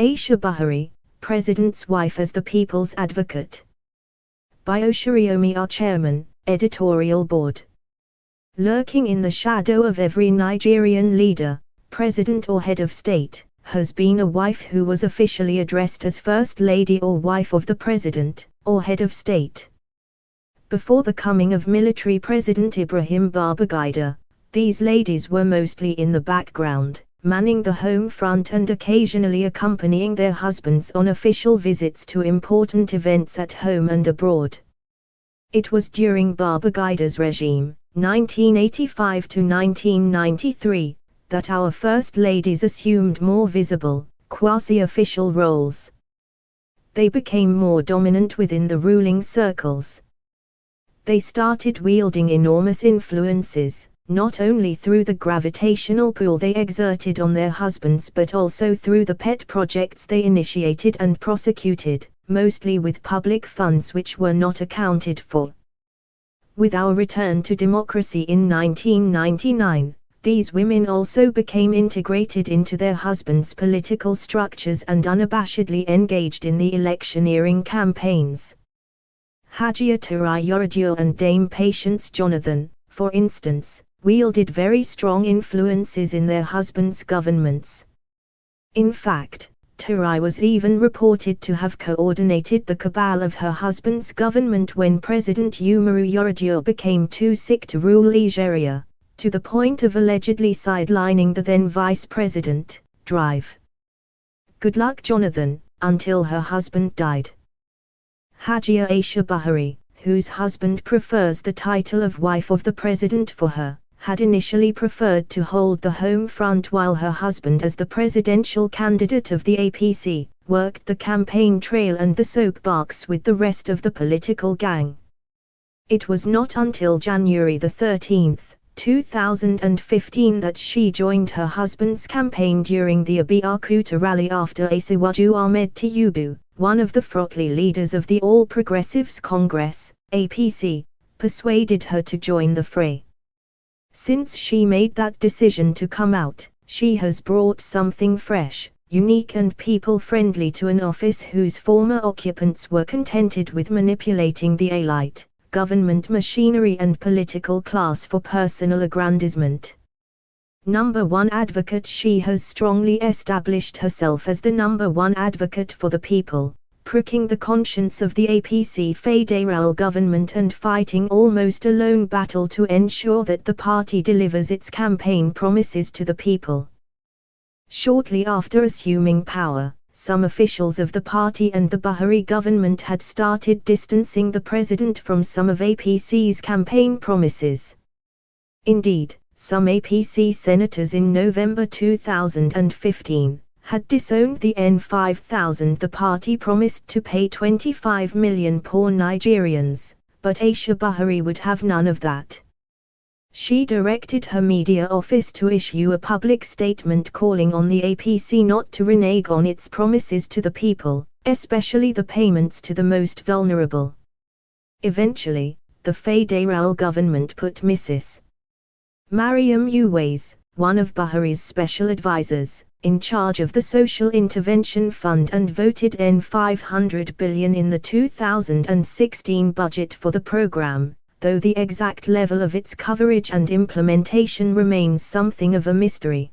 Aisha Buhari, President's Wife as the People's Advocate. By Oshiriomi, our Chairman, Editorial Board. Lurking in the shadow of every Nigerian leader, president or head of state, has been a wife who was officially addressed as First Lady or Wife of the President, or Head of State. Before the coming of military President Ibrahim Babangida, these ladies were mostly in the background, manning the home front and occasionally accompanying their husbands on official visits to important events at home and abroad. It was during Babangida's regime, 1985 to 1993, that our first ladies assumed more visible, quasi-official roles. They became more dominant within the ruling circles. They started wielding enormous influences, not only through the gravitational pull they exerted on their husbands but also through the pet projects they initiated and prosecuted, mostly with public funds which were not accounted for. With our return to democracy in 1999, these women also became integrated into their husbands' political structures and unabashedly engaged in the electioneering campaigns. Hajia Turai Yoradio and Dame Patience Jonathan, for instance, wielded very strong influences in their husbands' governments. In fact, Turai was even reported to have coordinated the cabal of her husband's government when President Umaru Yar'Adua became too sick to rule Nigeria, to the point of allegedly sidelining the then Vice President, Drive. Good luck Jonathan, until her husband died. Hajia Aisha Buhari, whose husband prefers the title of Wife of the President for her, had initially preferred to hold the home front while her husband as the presidential candidate of the APC, worked the campaign trail and the soapbox with the rest of the political gang. It was not until January 13, 2015 that she joined her husband's campaign during the Abeokuta rally after Asiwaju Ahmed Tinubu, one of the Frotly leaders of the All Progressives Congress, APC, persuaded her to join the fray. Since she made that decision to come out, she has brought something fresh, unique and people-friendly to an office whose former occupants were contented with manipulating the elite, government machinery and political class for personal aggrandizement. Number one advocate. She has strongly established herself as the number one advocate for the people, pricking the conscience of the APC federal government and fighting almost a lone battle to ensure that the party delivers its campaign promises to the people. Shortly after assuming power, some officials of the party and the Buhari government had started distancing the president from some of APC's campaign promises. Indeed, some APC senators in November 2015 had disowned the N5,000 the party promised to pay 25 million poor Nigerians, but Aisha Buhari would have none of that. She directed her media office to issue a public statement calling on the APC not to renege on its promises to the people, especially the payments to the most vulnerable. Eventually, the federal government put Mrs. Mariam Uwais, one of Buhari's special advisors, in charge of the Social Intervention Fund and voted N500 billion in the 2016 budget for the program, though the exact level of its coverage and implementation remains something of a mystery.